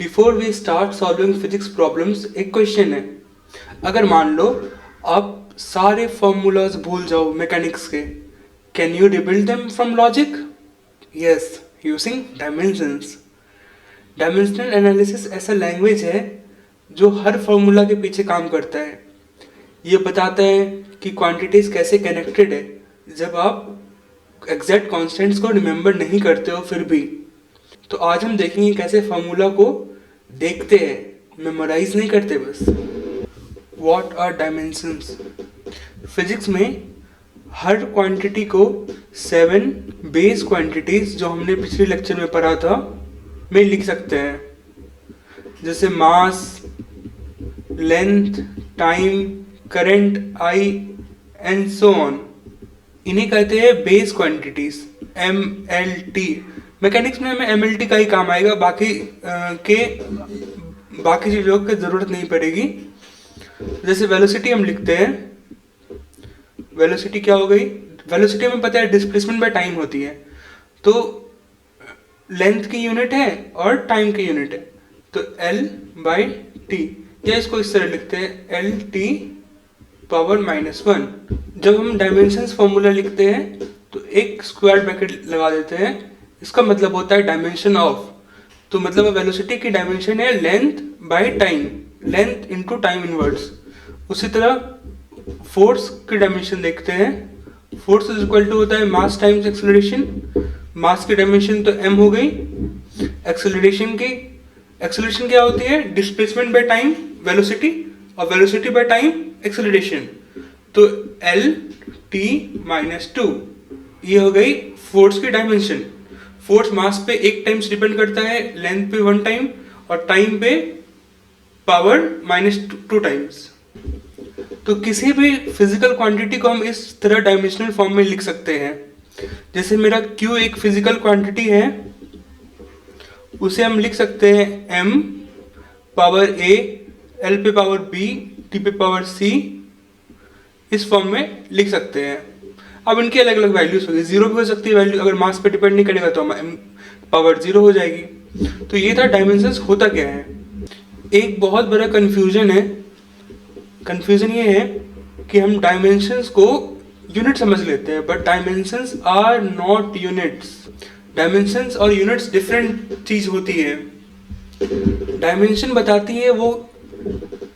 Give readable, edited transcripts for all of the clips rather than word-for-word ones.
Before we start solving physics problems एक question है। अगर मान लो आप सारे फॉर्मूलाज भूल जाओ मैकेनिक्स के, can you rebuild them from logic? Yes, using dimensions. Dimensional analysis ऐसा लैंग्वेज है जो हर फॉर्मूला के पीछे काम करता है। ये बताता है कि क्वांटिटीज कैसे कनेक्टेड है जब आप एग्जैक्ट कॉन्स्टेंट्स को रिमेंबर नहीं करते हो फिर भी। तो आज हम देखेंगे कैसे फार्मूला को देखते हैं, मेमोराइज नहीं करते बस। What are dimensions? फिजिक्स में हर क्वांटिटी को 7 बेस क्वांटिटीज जो हमने पिछले लेक्चर में पढ़ा था में लिख सकते हैं, जैसे mass, length, time, current I and so on. इन्हें कहते हैं बेस क्वांटिटीज, MLT। मैकेनिक्स में हमें MLT का ही काम आएगा, बाकी चीज़ों की ज़रूरत नहीं पड़ेगी। जैसे वेलोसिटी हम लिखते हैं, वेलोसिटी क्या हो गई? वेलोसिटी हमें पता है डिस्प्लेसमेंट बाय टाइम होती है, तो लेंथ की यूनिट है और टाइम की यूनिट है, तो L/T। या इसको इस तरह लिखते हैं LT पावर -1। जब हम डायमेंशंस फॉर्मूला लिखते हैं तो एक स्क्वायर ब्रैकेट लगा देते हैं, इसका मतलब होता है डायमेंशन ऑफ। तो मतलब वेलोसिटी की डायमेंशन है length by time, length into time inverse. उसी तरह फोर्स की डायमेंशन देखते हैं, फोर्स इज इक्वल टू होता है मास टाइम्स एक्सेलरेशन। मास की डायमेंशन तो m हो गई, एक्सेलरेशन क्या होती है? डिस्प्लेसमेंट बाय टाइम वेलोसिटी, और वेलोसिटी बाय टाइम एक्सेलरेशन, तो LT-2। ये हो गई फोर्स की डायमेंशन। फोर्स मास पे एक टाइम्स डिपेंड करता है, लेंथ पे 1 टाइम और टाइम पे पावर -2 टाइम्स। तो किसी भी फिजिकल क्वांटिटी को हम इस तरह डायमेंशनल फॉर्म में लिख सकते हैं। जैसे मेरा Q एक फिजिकल क्वांटिटी है, उसे हम लिख सकते हैं M पावर A, L पे पावर B, T पे पावर C, इस फॉर्म में लिख सकते हैं। अब इनकी अलग अलग वैल्यूज होगी, 0 भी हो सकती है वैल्यू, अगर मास पे डिपेंड नहीं करेगा तो M पावर 0 हो जाएगी। तो ये था डायमेंशंस होता क्या है। एक बहुत बड़ा कन्फ्यूजन ये है कि हम डायमेंशंस को यूनिट समझ लेते हैं, but dimensions are not units. Dimensions और यूनिट्स डिफरेंट चीज होती है। डायमेंशन बताती है वो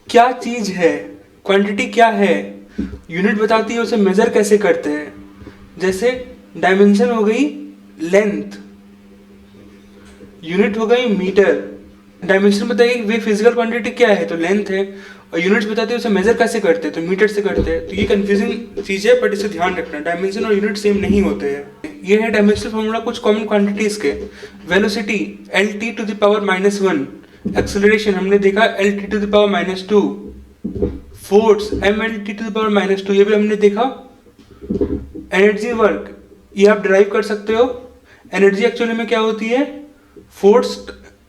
क्या चीज है, क्वांटिटी क्या है। यूनिट बताती है उसे मेजर कैसे करते हैं। जैसे डायमेंशन हो गई लेंथ, यूनिट हो गई मीटर। डायमेंशन बताइए वे फिजिकल क्वांटिटी क्या है, तो लेंथ है, और यूनिट्स बताते हैं उसे मेजर कैसे करते हैं, तो मीटर से करते हैं। तो ये कंफ्यूजिंग चीज है, बट इसे ध्यान रखना, डायमेंशन और यूनिट सेम नहीं होते हैं। ये है डायमेंशनल फॉर्मूला कुछ कॉमन क्वांटिटीज के। वेलोसिटी LT⁻⁻1, एक्सेलरेशन हमने देखा LT⁻², फोर्स MLT⁻², ये भी हमने देखा। एनर्जी वर्क, ये आप ड्राइव कर सकते हो। एनर्जी एक्चुअली में क्या होती है? फोर्स,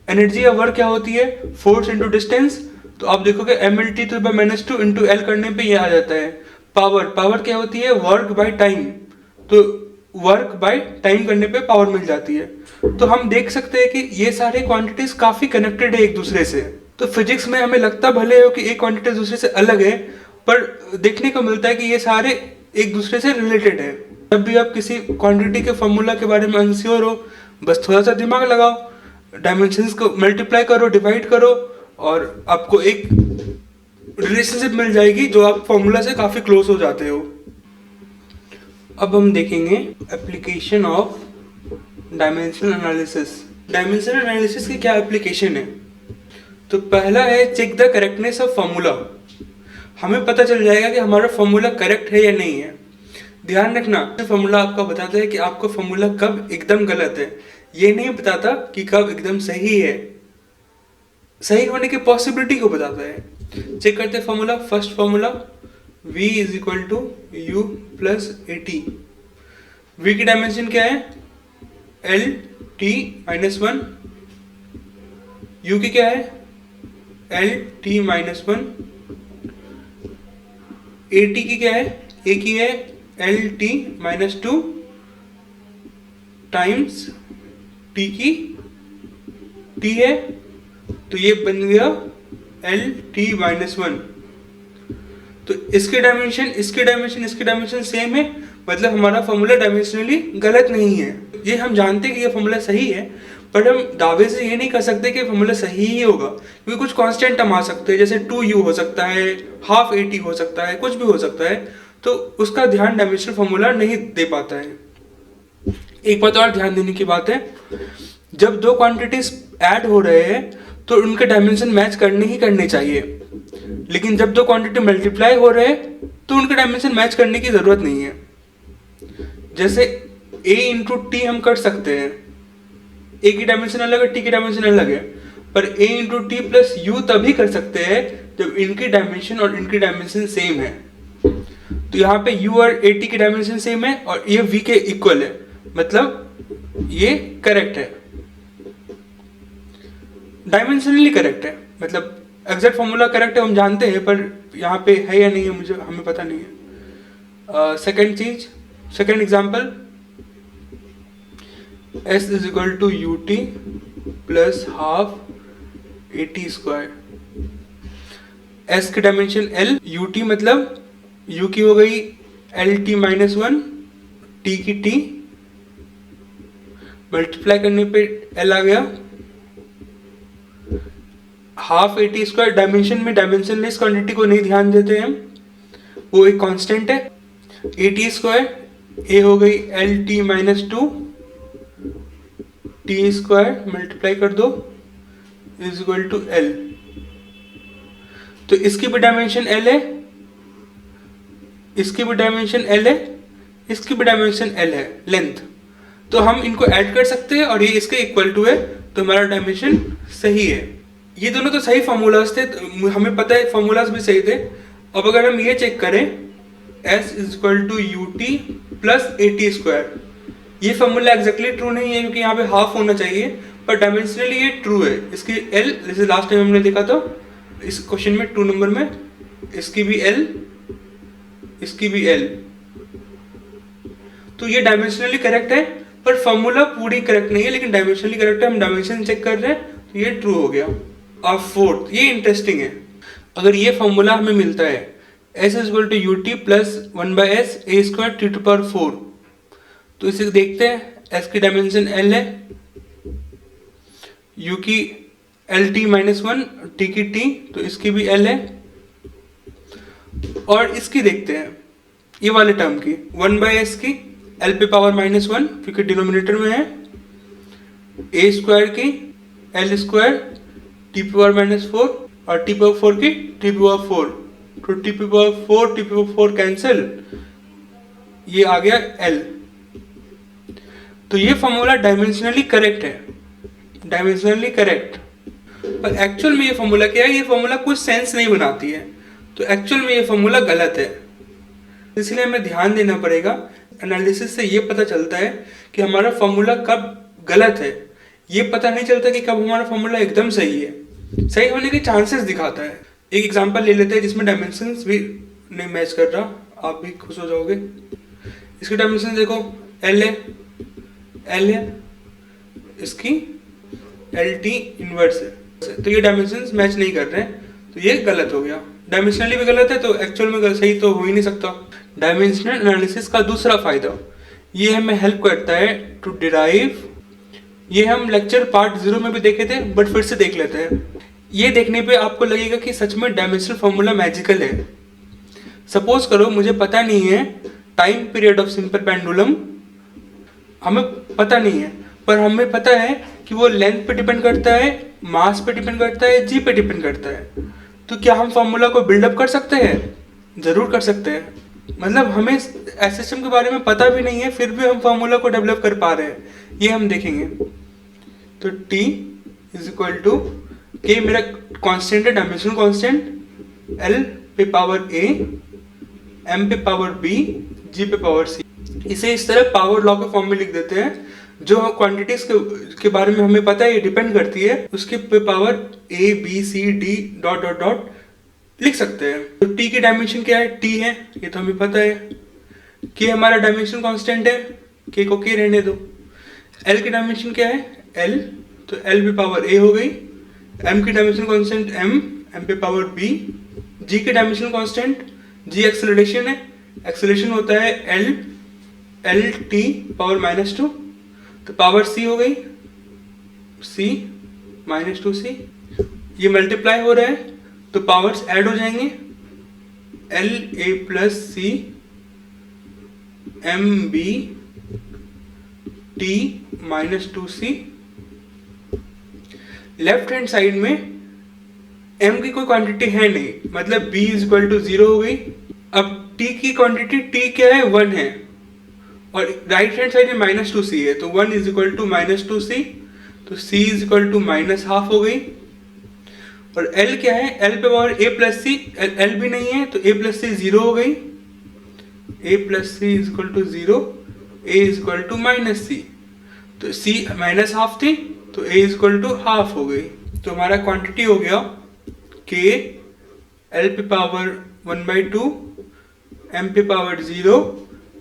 एनर्जी या वर्क क्या होती है? Force into distance. तो आप देखोगे MLT⁻² इंटू L करने पे ये आ जाता है। पावर क्या होती है? Work by time. तो वर्क बाय टाइम करने पे पावर मिल जाती है। तो हम देख सकते हैं कि ये सारे क्वांटिटीज काफी कनेक्टेड है एक दूसरे से। तो फिजिक्स में हमें लगता भले हो कि एक क्वांटिटी दूसरे से अलग है, पर देखने को मिलता है कि ये सारे एक दूसरे से रिलेटेड है। जब भी आप किसी क्वांटिटी के फॉर्मूला के बारे में अनश्योर हो, बस थोड़ा सा दिमाग लगाओ, डायमेंशंस को मल्टीप्लाई करो, डिवाइड करो, और आपको एक रिलेशनशिप मिल जाएगी जो आप फॉर्मूला से काफी क्लोज हो जाते हो। अब हम देखेंगे application of dimensional analysis. Dimensional analysis की क्या एप्लीकेशन है? तो पहला है check the correctness of formula. हमें पता चल जाएगा कि हमारा फॉर्मूला करेक्ट है या नहीं है। ध्यान रखना, फॉर्मूला आपका बताता है कि आपका फॉर्मूला कब एकदम गलत है, ये नहीं बताता कि कब एकदम सही है। सही होने की पॉसिबिलिटी को बताता है। चेक करते हैं formula. First formula V = U + AT। V की डायमेंशन क्या है? LT-1। U की क्या है? LT-1। AT की क्या है? A की है LT-2 टाइम्स T की, T है तो ये बन गया एल टी माइनस वन। तो इसके डायमेंशन, इसके डायमेंशन, इसके डायमेंशन सेम है, मतलब हमारा फॉर्मूला डायमेंशनली गलत नहीं है। ये हम जानते हैं कि ये फॉर्मूला सही है, बट हम दावे से ये नहीं कर सकते कि फॉर्मूला सही ही होगा, क्योंकि कुछ कांस्टेंट हम आ सकते हैं, जैसे 2u हो सकता है, हाफ AT हो सकता है, कुछ भी हो सकता है, तो उसका ध्यान डायमेंशनल फॉर्मूला नहीं दे पाता है। एक बात और ध्यान देने की बात है, जब दो क्वांटिटीज ऐड हो रहे हैं तो उनके डायमेंशन मैच करने ही करने चाहिए, लेकिन जब दो क्वांटिटी मल्टीप्लाई हो रहे हैं तो उनके डायमेंशन मैच करने की जरूरत नहीं है। जैसे a इंटू टी हम कर सकते हैं, a की डायमेंशन अलग है, t की डायमेंशन अलग है, पर a into T plus you तभी कर सकते हैं जब इनकी डायमेंशन और इनकी डायमेंशन सेम है। तो यहाँ पे u और at की डायमेंशन सेम है और ये v के इक्वल है, मतलब ये करेक्ट है, डायमेंशनली करेक्ट है, मतलब एग्जैक्ट फॉर्मूला करेक्ट है हम जानते हैं, पर यहाँ पे है या नहीं है मुझे हमें पता नहीं है। सेकंड चीज, second example, s is equal to U T plus half AT square. s की डायमेंशन l, यू टी मतलब u की हो गई L T minus one, t की t, मल्टीप्लाई करने पे l आ गया, हाफ AT स्क्वायर। डायमेंशन में डायमेंशनलेस क्वांटिटी को नहीं ध्यान देते हैं, वो एक कांस्टेंट है, AT स्क्वायर, a हो गई L T minus two, T square multiply कर दो इज इक्वल टू l। तो इसकी भी डायमेंशन l है, इसकी भी डायमेंशन l है, इसकी भी डायमेंशन l है, लेंथ। तो हम इनको ऐड कर सकते हैं और ये इसके इक्वल टू है, तो हमारा डायमेंशन सही है। ये दोनों तो सही फॉर्मूलाज थे, तो हमें पता है फॉर्मूलाज भी सही थे। अब अगर हम ये चेक करें s is equal to U T plus AT square, ये फॉर्मूला एग्जैक्टली ट्रू नहीं है क्योंकि यहाँ पे हाफ होना चाहिए, पर डायमेंशनली ये ट्रू है। इसकी l, जैसे लास्ट टाइम हमने देखा था इस क्वेश्चन में 2 नंबर में, इसकी भी l, इसकी भी l, तो ये डायमेंशनली करेक्ट है, पर फॉर्मूला पूरी करेक्ट नहीं है, लेकिन डायमेंशनली करेक्ट है। हम डायमेंशन चेक कर रहे हैं तो ये ट्रू हो गया। और फोर्थ, ये इंटरेस्टिंग है, अगर ये फॉर्मूला हमें मिलता है s is equal to U T plus one by S A square T to power 4, तो इसे देखते हैं, s की डायमेंशन l है, u की L T minus one, t की t, तो इसकी भी l है, और इसकी देखते हैं ये वाले टर्म की, 1 बाई एस की l पे पावर माइनस वन क्योंकि डिनोमिनेटर में है, a स्क्वायर की l स्क्वायर t पे पावर माइनस 4 और t पे पावर 4 की t पे पावर 4, तो t पे पावर 4 t पे पावर 4 कैंसिल, ये आ गया l। तो ये फॉर्मूला डायमेंशनली करेक्ट है, डायमेंशनली करेक्ट, पर एक्चुअल में ये फॉर्मूला क्या है, ये फॉर्मूला कुछ सेंस नहीं बनाती है, तो एक्चुअल में ये फॉर्मूला गलत है। इसलिए हमें ध्यान देना पड़ेगा, एनालिसिस से ये पता चलता है कि हमारा फॉर्मूला कब गलत है, ये पता नहीं चलता कि कब हमारा फॉर्मूला एकदम सही है। सही होने के चांसेस दिखाता है। एक एग्जांपल ले लेते हैं जिसमें डायमेंशंस भी नहीं मैच कर रहा, आप भी खुश हो जाओगे। इसकी डायमेंशन देखो, एल है, इसकी एल टी इनवर्स है, तो ये डायमेंशंस मैच नहीं कर रहे हैं, तो ये गलत हो गया। डायमेंशनली भी गलत है तो एक्चुअल में सही तो हो ही नहीं सकता। डायमेंशनल एनालिसिस का दूसरा फायदा, ये हमें हेल्प करता है टू डिराइव, ये हम लेक्चर पार्ट 0 में भी देखे थे बट फिर से देख लेते हैं। ये देखने पे आपको लगेगा कि सच में डायमेंशनल फॉर्मूला मैजिकल है। सपोज करो मुझे पता नहीं है time period of simple pendulum, हमें पता नहीं है, पर हमें पता है कि वो लेंथ पे डिपेंड करता है, मास पे डिपेंड करता है, जी पे डिपेंड करता है। तो क्या हम फॉर्मूला को बिल्डअप कर सकते हैं? जरूर कर सकते हैं। मतलब हमें एसएसएम के बारे में पता भी नहीं है, फिर भी हम फॉर्मूला को डेवलप कर पा रहे हैं, ये हम देखेंगे। तो T is equal to K मेरा कांस्टेंट है, डायमेंशनल कांस्टेंट, L पे पावर A, M पे पावर B, G पे पावर C। इसे इस तरह पावर लॉ के फॉर्म में लिख देते हैं। जो क्वांटिटीज के बारे में हमें पता है ये डिपेंड करती है, उसके पे power A B C D dot dot dot लिख सकते हैं। तो T की डायमेंशन क्या है? T है, ये तो हमें पता है। K हमारा डायमेंशन कांस्टेंट है, K को K रहने दो। L की डायमेंशन क्या है? L, तो L पे पावर A हो गई, m की डायमेंशन कांस्टेंट m पे पावर b, g की डायमेंशन कांस्टेंट, g एक्सेलरेशन है, एक्सेलरेशन होता है l t पावर -2, तो पावर c हो गई c -2c, ये मल्टीप्लाई हो रहा है तो पावर्स ऐड हो जाएंगे, l a plus c m b t -2c। Left hand side में m की कोई क्वांटिटी है नहीं, मतलब b इज इक्वल टू 0 हो गई। अब t की क्वांटिटी t क्या है, 1 है, और राइट हैंड साइड में -2c है, तो 1 इज इक्वल टू -2c, तो c इज इक्वल टू -12 हो गई। और l क्या है, l पे power a plus C, l भी नहीं है तो a प्लस सी 0 हो गई, a plus C is equal to 0, a is equal to -c, तो c -12 थी तो a is equal to half हो गई। तो हमारा क्वांटिटी हो गया k l पे पावर 1/2, m पे पावर 0,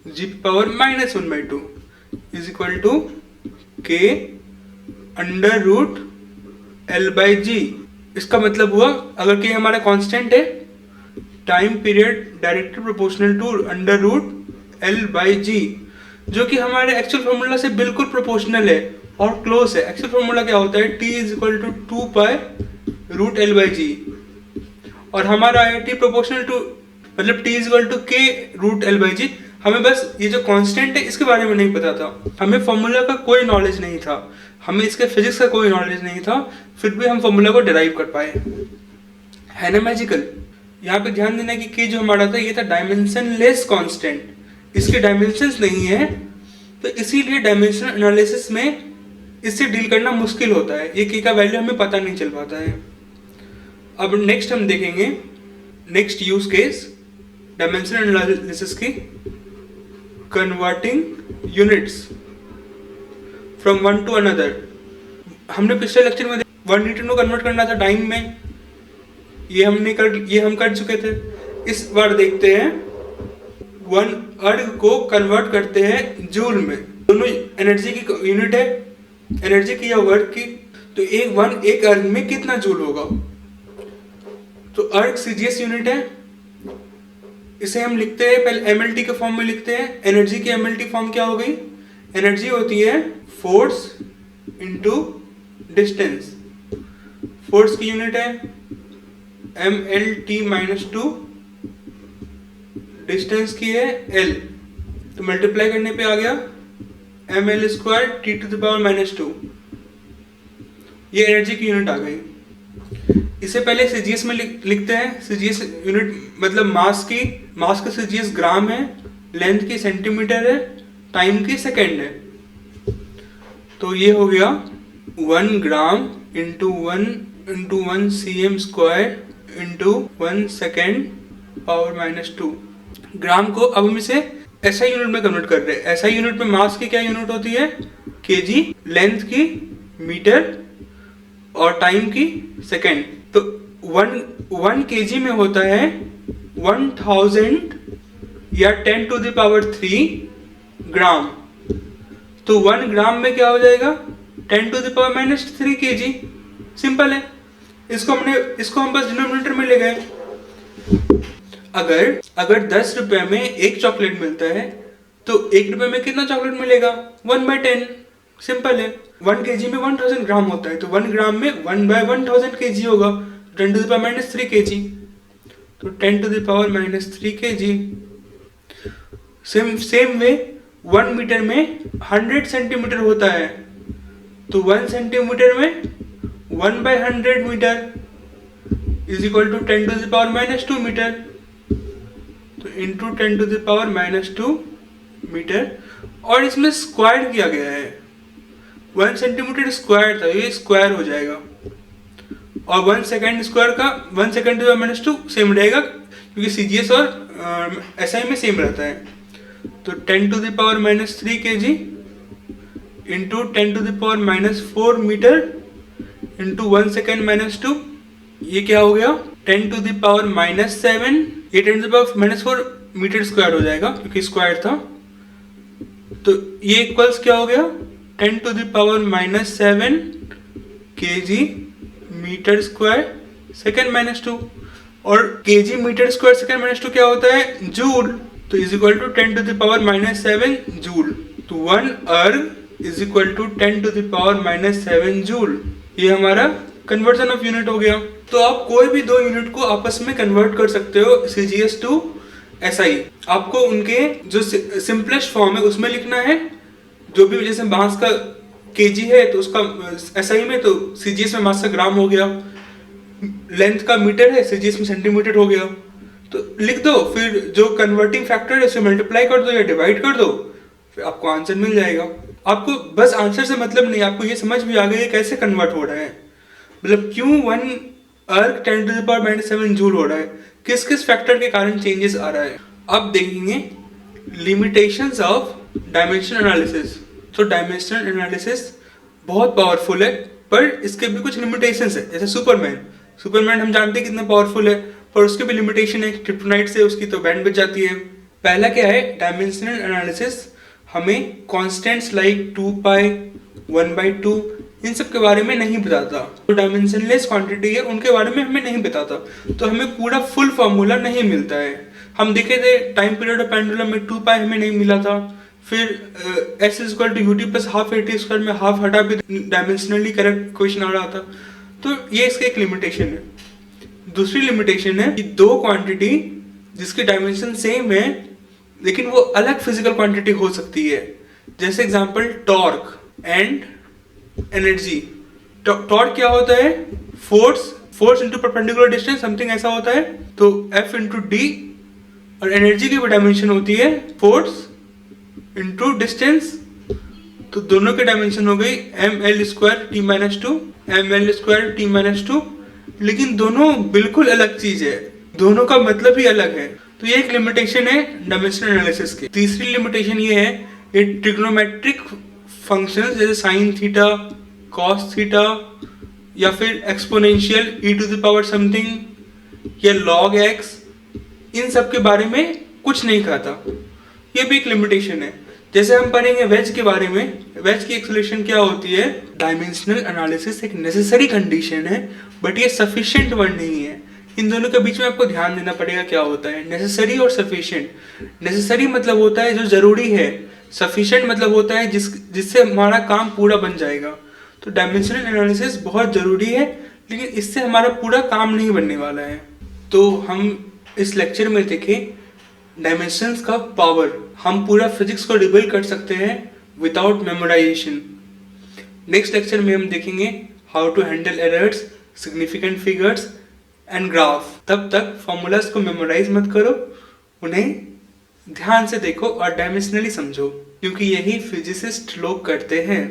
g पे power -1/2 is equal to k under root l/g। इसका मतलब हुआ अगर k हमारा कांस्टेंट है, time period directly proportional to under root l/g, जो कि हमारे एक्चुअल फॉर्मूला से बिल्कुल प्रोपोर्शनल है और क्लोज है। एक्चुअल फॉर्मूला क्या होता है, t is equal to 2 pi root l/g, और हमारा है t प्रोपोर्शनल टू, मतलब t is equal to k root l/g। हमें बस ये जो कांस्टेंट है इसके बारे में नहीं पता था, हमें फॉर्मूला का कोई नॉलेज नहीं था, हमें इसके फिजिक्स का कोई नॉलेज नहीं था, फिर भी हम फॉर्मूला को डिराइव कर पाए, है ना मैजिकल। यहाँ पे ध्यान देना कि k जो हमारा था ये था डायमेंशनलेस कांस्टेंट, इसके डायमेंशंस नहीं है, तो इसीलिए डायमेंशन एनालिसिस में इससे डील करना मुश्किल होता है, ये k का वैल्यू हमें पता नहीं चल पाता है। अब नेक्स्ट हम देखेंगे next use case dimension analysis की, converting units from one to another. हमने पिछले लेक्चर में 1 न्यूटन को कन्वर्ट करना था टाइम में, ये हम कर चुके थे। इस बार देखते हैं 1 अर्ग को कन्वर्ट करते हैं जूल में, दोनों एनर्जी की यूनिट है, एनर्जी की या वर्क की, तो एक अर्ग में कितना जूल होगा। तो अर्ग सीजीएस यूनिट है, इसे हम लिखते हैं पहले एमएलटी के फॉर्म में लिखते हैं। एनर्जी की एमएलटी फॉर्म क्या हो गई, एनर्जी होती है फोर्स इनटू डिस्टेंस, फोर्स की यूनिट है mlt-2, डिस्टेंस की है l, तो मल्टीप्लाई करने पे आ गया ml² t⁻², ये एनर्जी की यूनिट आ गई। इसे पहले सीजीएस में लिखते हैं, सीजीएस यूनिट मतलब मास का सीजीएस ग्राम है, लेंथ की सेंटीमीटर है, टाइम की सेकेंड है, तो ये हो गया 1 gram into 1 cm² into 1 second power -2। ग्राम को अब हम इसे एसआई यूनिट में कन्वर्ट कर रहे हैं। एसआई यूनिट में मास की क्या यूनिट होती है, केजी, लेंथ की मीटर और टाइम की सेकेंड। तो 1 केजी में होता है 1000 या 10⁻³ ग्राम, तो 1 ग्राम में क्या हो जाएगा 10⁻³ kg। सिंपल है, इसको हम बस डिनोमिनेटर में ले गए। अगर 10 रुपए में एक चॉकलेट मिलता है तो 1 रुपए में कितना चॉकलेट मिलेगा, 1/10। सिंपल है, 1 kg में 1000 ग्राम होता है, तो 1 ग्राम में 1/1000 kg होगा, 10⁻³ kg, तो 10⁻³ kg। सेम वे 1 मीटर में 100 सेंटीमीटर होता है, तो 1 सेंटीमीटर में 1/100 metre is equal to 10⁻² metre, तो इंटू 10⁻² मीटर, और इसमें स्क्वायर किया गया है, 1 सेंटीमीटर स्क्वायर था, ये स्क्वायर हो जाएगा, और 1 सेकेंड स्क्वायर का 1 सेकेंड⁻² सेम रहेगा, क्योंकि सीजीएस और एसआई में सेम रहता है। तो 10⁻³ kg इंटू 10⁻⁴ मीटर इंटू 1 सेकेंड-2, ये क्या हो गया 10⁻⁷, ये 10⁻⁴ मीटर स्क्वायर हो जाएगा क्योंकि स्क्वायर था, तो ये इक्वल्स क्या हो गया 10⁻⁷ kg metre square second minus 2, और KG metre square second minus 2 क्या होता है? जूल। तो is equal to 10 to the power minus 7 joule. तो 1 erg is equal to 10 to the power minus 7 joule. ये हमारा कन्वर्जन ऑफ यूनिट हो गया। तो आप कोई भी दो यूनिट को आपस में कन्वर्ट कर सकते हो CGS टू SI। आपको उनके जो सिंपलेस्ट फॉर्म है उसमें लिखना है, जो भी जैसे मास का केजी है तो उसका SI में, तो CGS में मास का ग्राम हो गया, लेंथ का मीटर है CGS में सेंटीमीटर हो गया, तो लिख दो, फिर जो कन्वर्टिंग फैक्टर है उसे मल्टीप्लाई कर दो या डिवाइड कर दो, फिर आपको आंसर मिल जाएगा। आपको बस आंसर से मतलब नहीं, आपको ये समझ भी आ गई है कैसे कन्वर्ट हो रहा है, मतलब क्यों 1 erg 10 to the power minus 7 joule हो रहा है, किस किस फैक्टर के कारण चेंजेस आ रहा है। अब देखेंगे लिमिटेशंस ऑफ डायमेंशन एनालिसिस। तो डायमेंशनल एनालिसिस बहुत पावरफुल है, पर इसके भी कुछ लिमिटेशंस है। जैसे सुपरमैन हम जानते हैं कितना पावरफुल है, पर उसके भी लिमिटेशन है, क्रिप्टोनाइट से उसकी तो बैंड बच जाती है। पहला क्या है, डायमेंशनल एनालिसिस हमें कॉन्स्टेंट्स लाइक 2 पाई 1/2 इन सब के बारे में नहीं बताता। तो डायमेंशनलेस क्वांटिटी है उनके बारे में हमें नहीं बताता, तो हमें पूरा फुल फॉर्मूला नहीं मिलता है। हम देखे थे टाइम पीरियड ऑफ पेंडुलम में 2 पाई हमें नहीं मिला था, फिर S equal to UT plus half AT square में हाफ हटा भी डायमेंशनली करेक्ट क्वेश्चन आ रहा था। तो ये इसका एक लिमिटेशन है। दूसरी लिमिटेशन है कि दो क्वांटिटी जिसकी डायमेंशन सेम है लेकिन वो अलग फिजिकल क्वांटिटी हो सकती है। जैसे example torque and energy. Torque क्या होता है? Force into perpendicular distance, something ऐसा होता है। तो F इनटू डी, और एनर्जी की भी डायमेंशन होती है फोर्स इनटू डिस्टेंस। तो दोनों की डायमेंशन हो गई ml square t minus 2 ml square t minus 2, लेकिन दोनों बिल्कुल अलग चीज है, दोनों का मतलब ही अलग है। तो ये एक लिमिटेशन है डायमेंशनल एनालिसिस की। तीसरी लिमिटेशन ये है, ये ट्रिग्नोमेट्रिक फंक्शंस जैसे साइन थीटा, कॉस थीटा, या फिर exponential e to the power something या log x, इन सब के बारे में कुछ नहीं कहता। ये भी एक लिमिटेशन है। जैसे हम पढ़ेंगे वेज के बारे में, वेज की एक्सप्लेनेशन क्या होती है, डायमेंशनल एनालिसिस एक नेसेसरी कंडीशन है बट ये सफिशिएंट वर्ड नहीं है। इन दोनों के बीच में आपको ध्यान देना पड़ेगा क्या होता है नेसेसरी और सफिशिएंट। नेसेसरी मतलब होता है जो जरूरी है, सफिशिएंट मतलब होता है जिससे हमारा काम पूरा बन जाएगा। तो डायमेंशनल एनालिसिस बहुत जरूरी है लेकिन इससे हमारा पूरा काम नहीं बनने वाला है। तो हम इस लेक्चर में देखें डायमेंशंस का पावर, हम पूरा फिजिक्स को रिबिल्ड कर सकते हैं विदाउट मेमोराइजेशन। नेक्स्ट लेक्चर में हम देखेंगे how to handle errors, significant figures and graph. तब तक फॉर्मूलाज को मेमोराइज मत करो, उन्हें ध्यान से देखो और डायमेंशनली समझो, क्योंकि यही फिजिसिस्ट लोग करते हैं।